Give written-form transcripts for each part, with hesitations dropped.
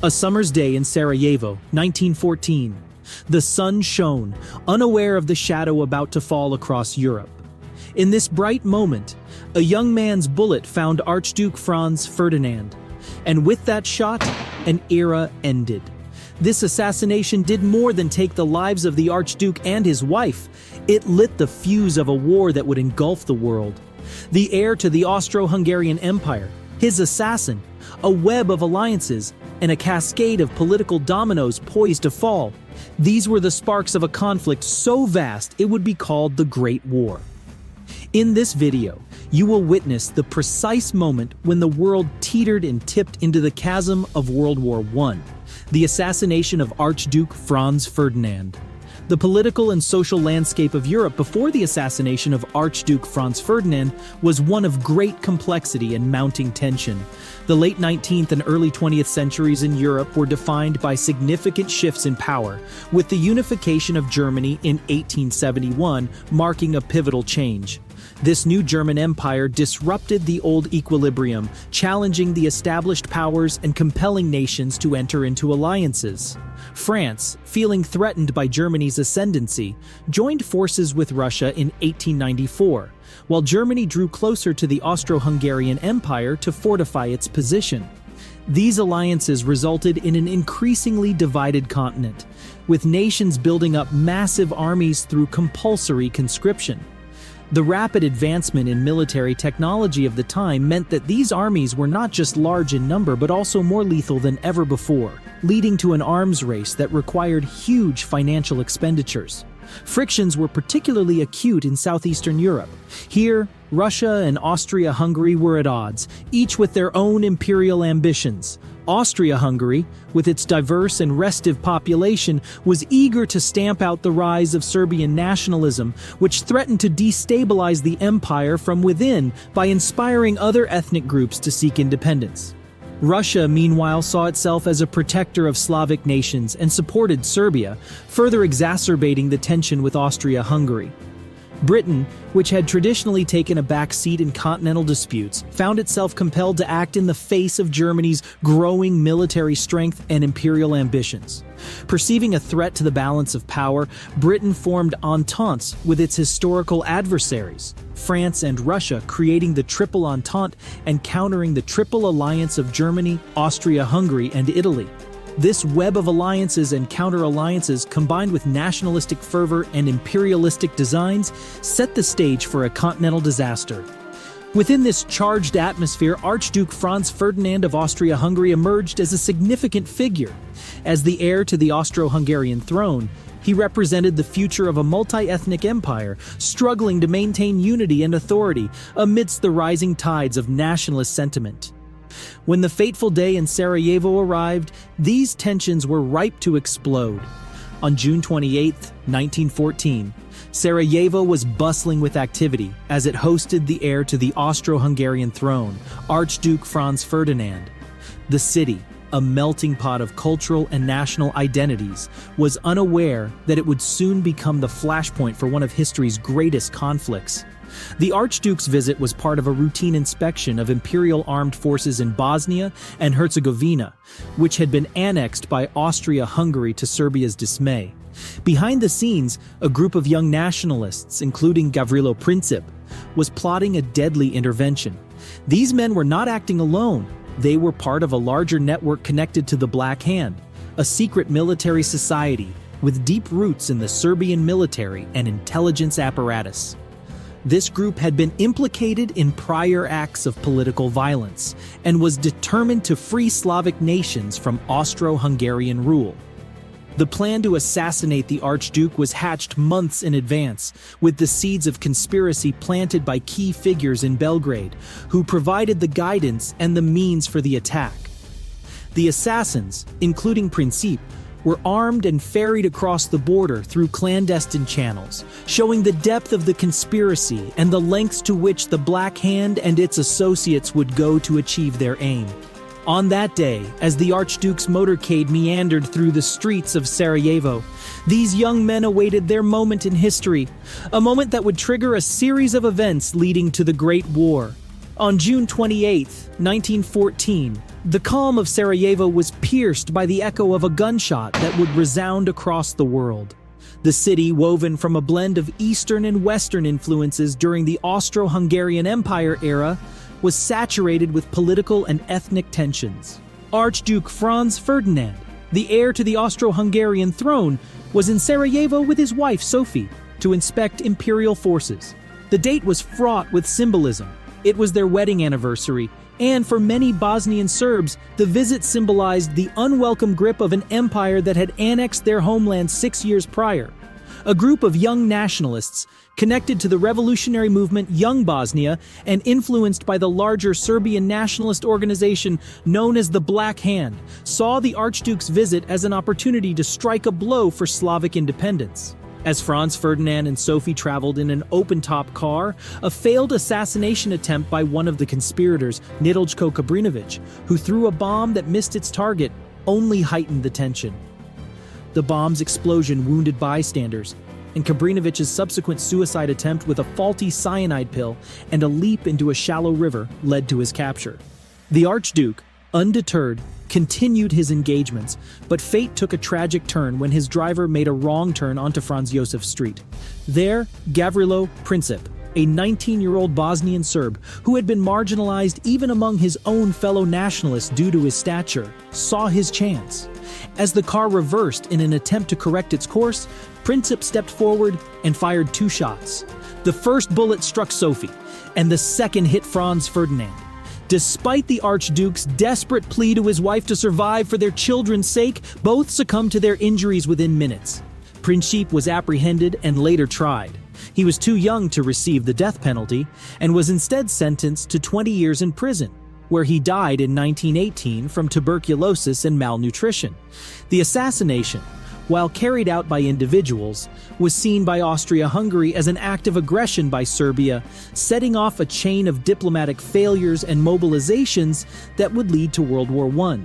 A summer's day in Sarajevo, 1914. The sun shone, unaware of the shadow about to fall across Europe. In this bright moment, a young man's bullet found Archduke Franz Ferdinand, and with that shot, an era ended. This assassination did more than take the lives of the Archduke and his wife. It lit the fuse of a war that would engulf the world. The heir to the Austro-Hungarian Empire, his assassin, a web of alliances, and a cascade of political dominoes poised to fall. These were the sparks of a conflict so vast it would be called the Great War. In this video, you will witness the precise moment when the world teetered and tipped into the chasm of World War I, the assassination of Archduke Franz Ferdinand. The political and social landscape of Europe before the assassination of Archduke Franz Ferdinand was one of great complexity and mounting tension. The late 19th and early 20th centuries in Europe were defined by significant shifts in power, with the unification of Germany in 1871 marking a pivotal change. This new German empire disrupted the old equilibrium, challenging the established powers and compelling nations to enter into alliances. France, feeling threatened by Germany's ascendancy, joined forces with Russia in 1894, while Germany drew closer to the Austro-Hungarian Empire to fortify its position. These alliances resulted in an increasingly divided continent, with nations building up massive armies through compulsory conscription. The rapid advancement in military technology of the time meant that these armies were not just large in number but also more lethal than ever before, leading to an arms race that required huge financial expenditures. Frictions were particularly acute in southeastern Europe. Here, Russia and Austria-Hungary were at odds, each with their own imperial ambitions. Austria-Hungary, with its diverse and restive population, was eager to stamp out the rise of Serbian nationalism, which threatened to destabilize the empire from within by inspiring other ethnic groups to seek independence. Russia, meanwhile, saw itself as a protector of Slavic nations and supported Serbia, further exacerbating the tension with Austria-Hungary. Britain, which had traditionally taken a back seat in continental disputes, found itself compelled to act in the face of Germany's growing military strength and imperial ambitions. Perceiving a threat to the balance of power, Britain formed ententes with its historical adversaries, France and Russia, creating the Triple Entente and countering the Triple Alliance of Germany, Austria-Hungary, and Italy. This web of alliances and counter-alliances, combined with nationalistic fervor and imperialistic designs, set the stage for a continental disaster. Within this charged atmosphere, Archduke Franz Ferdinand of Austria-Hungary emerged as a significant figure. As the heir to the Austro-Hungarian throne, he represented the future of a multi-ethnic empire, struggling to maintain unity and authority amidst the rising tides of nationalist sentiment. When the fateful day in Sarajevo arrived, these tensions were ripe to explode. On June 28, 1914, Sarajevo was bustling with activity as it hosted the heir to the Austro-Hungarian throne, Archduke Franz Ferdinand. The city, a melting pot of cultural and national identities, was unaware that it would soon become the flashpoint for one of history's greatest conflicts. The Archduke's visit was part of a routine inspection of imperial armed forces in Bosnia and Herzegovina, which had been annexed by Austria-Hungary to Serbia's dismay. Behind the scenes, a group of young nationalists, including Gavrilo Princip, was plotting a deadly intervention. These men were not acting alone. They were part of a larger network connected to the Black Hand, a secret military society with deep roots in the Serbian military and intelligence apparatus. This group had been implicated in prior acts of political violence and was determined to free Slavic nations from Austro-Hungarian rule. The plan to assassinate the Archduke was hatched months in advance, with the seeds of conspiracy planted by key figures in Belgrade, who provided the guidance and the means for the attack. The assassins, including Princip, were armed and ferried across the border through clandestine channels, showing the depth of the conspiracy and the lengths to which the Black Hand and its associates would go to achieve their aim. On that day, as the Archduke's motorcade meandered through the streets of Sarajevo, these young men awaited their moment in history, a moment that would trigger a series of events leading to the Great War. On June 28, 1914, The calm of Sarajevo was pierced by the echo of a gunshot that would resound across the world. The city, woven from a blend of Eastern and Western influences during the Austro-Hungarian Empire era, was saturated with political and ethnic tensions. Archduke Franz Ferdinand, the heir to the Austro-Hungarian throne, was in Sarajevo with his wife Sophie to inspect imperial forces. The date was fraught with symbolism. It was their wedding anniversary, and for many Bosnian Serbs, the visit symbolized the unwelcome grip of an empire that had annexed their homeland 6 years prior. A group of young nationalists, connected to the revolutionary movement Young Bosnia and influenced by the larger Serbian nationalist organization known as the Black Hand, saw the Archduke's visit as an opportunity to strike a blow for Slavic independence. As Franz Ferdinand and Sophie traveled in an open-top car, a failed assassination attempt by one of the conspirators, Nidolko Kabrinović, who threw a bomb that missed its target, only heightened the tension. The bomb's explosion wounded bystanders, and Kabrinovic's subsequent suicide attempt with a faulty cyanide pill and a leap into a shallow river led to his capture. The Archduke, undeterred, continued his engagements, but fate took a tragic turn when his driver made a wrong turn onto Franz Josef Street. There, Gavrilo Princip, a 19-year-old Bosnian Serb who had been marginalized even among his own fellow nationalists due to his stature, saw his chance. As the car reversed in an attempt to correct its course, Princip stepped forward and fired 2 shots. The first bullet struck Sophie, and the second hit Franz Ferdinand. Despite the Archduke's desperate plea to his wife to survive for their children's sake, both succumbed to their injuries within minutes. Princip was apprehended and later tried. He was too young to receive the death penalty and was instead sentenced to 20 years in prison, where he died in 1918 from tuberculosis and malnutrition. The assassination, while carried out by individuals, was seen by Austria-Hungary as an act of aggression by Serbia, setting off a chain of diplomatic failures and mobilizations that would lead to World War I.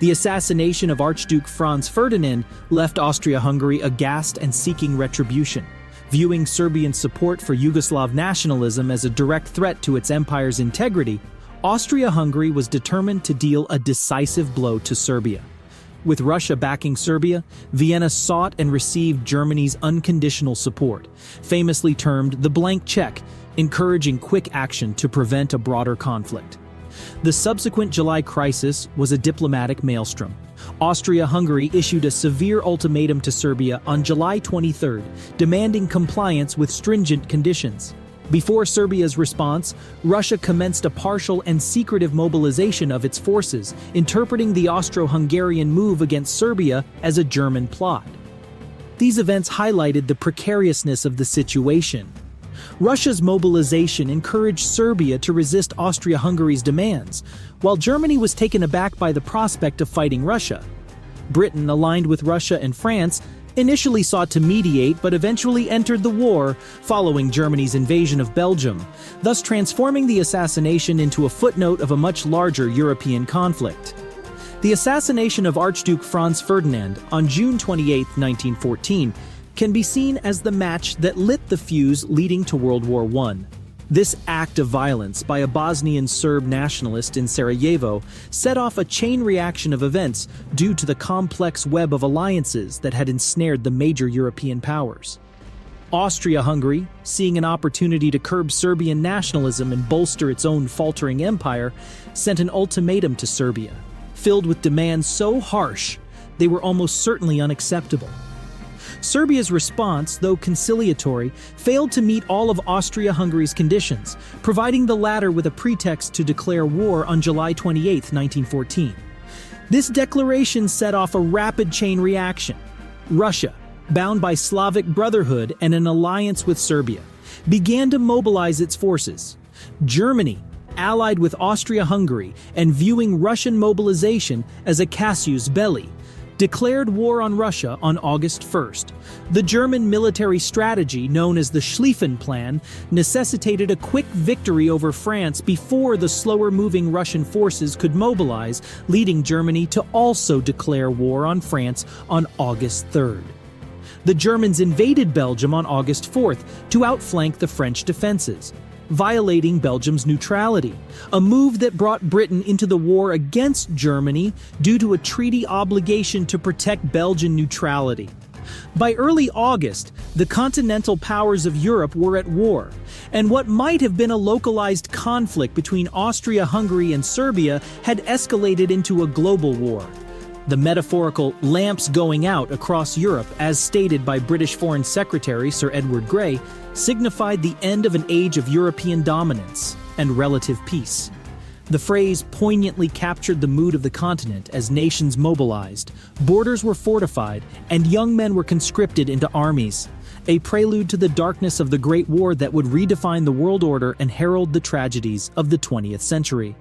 The assassination of Archduke Franz Ferdinand left Austria-Hungary aghast and seeking retribution. Viewing Serbian support for Yugoslav nationalism as a direct threat to its empire's integrity, Austria-Hungary was determined to deal a decisive blow to Serbia. With Russia backing Serbia, Vienna sought and received Germany's unconditional support, famously termed the blank check, encouraging quick action to prevent a broader conflict. The subsequent July crisis was a diplomatic maelstrom. Austria-Hungary issued a severe ultimatum to Serbia on July 23, demanding compliance with stringent conditions. Before Serbia's response, Russia commenced a partial and secretive mobilization of its forces, interpreting the Austro-Hungarian move against Serbia as a German plot. These events highlighted the precariousness of the situation. Russia's mobilization encouraged Serbia to resist Austria-Hungary's demands, while Germany was taken aback by the prospect of fighting Russia. Britain, aligned with Russia and France, initially sought to mediate but eventually entered the war following Germany's invasion of Belgium, thus transforming the assassination into a footnote of a much larger European conflict. The assassination of Archduke Franz Ferdinand on June 28, 1914, can be seen as the match that lit the fuse leading to World War I. This act of violence by a Bosnian Serb nationalist in Sarajevo set off a chain reaction of events due to the complex web of alliances that had ensnared the major European powers. Austria-Hungary, seeing an opportunity to curb Serbian nationalism and bolster its own faltering empire, sent an ultimatum to Serbia, filled with demands so harsh they were almost certainly unacceptable. Serbia's response, though conciliatory, failed to meet all of Austria-Hungary's conditions, providing the latter with a pretext to declare war on July 28, 1914. This declaration set off a rapid chain reaction. Russia, bound by Slavic brotherhood and an alliance with Serbia, began to mobilize its forces. Germany, allied with Austria-Hungary and viewing Russian mobilization as a casus belli, declared war on Russia on August 1st. The German military strategy, known as the Schlieffen Plan, necessitated a quick victory over France before the slower-moving Russian forces could mobilize, leading Germany to also declare war on France on August 3rd. The Germans invaded Belgium on August 4th to outflank the French defenses. violating Belgium's neutrality, a move that brought Britain into the war against Germany due to a treaty obligation to protect Belgian neutrality. By early August, the continental powers of Europe were at war, and what might have been a localized conflict between Austria-Hungary and Serbia had escalated into a global war. The metaphorical lamps going out across Europe, as stated by British Foreign Secretary Sir Edward Grey, signified the end of an age of European dominance and relative peace. The phrase poignantly captured the mood of the continent as nations mobilized, borders were fortified, and young men were conscripted into armies, a prelude to the darkness of the Great War that would redefine the world order and herald the tragedies of the 20th century.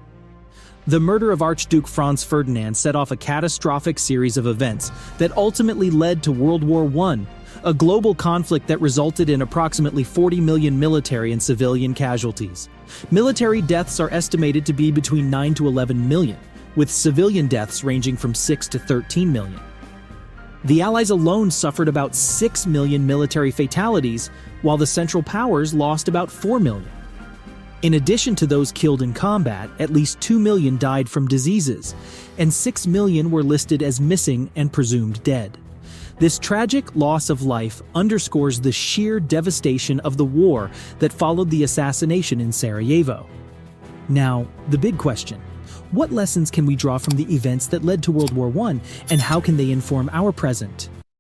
The murder of Archduke Franz Ferdinand set off a catastrophic series of events that ultimately led to World War I, a global conflict that resulted in approximately 40 million military and civilian casualties. Military deaths are estimated to be between 9 to 11 million, with civilian deaths ranging from 6 to 13 million. The Allies alone suffered about 6 million military fatalities, while the Central Powers lost about 4 million. In addition to those killed in combat, at least 2 million died from diseases, and 6 million were listed as missing and presumed dead. This tragic loss of life underscores the sheer devastation of the war that followed the assassination in Sarajevo. Now, the big question: what lessons can we draw from the events that led to World War I, and how can they inform our present?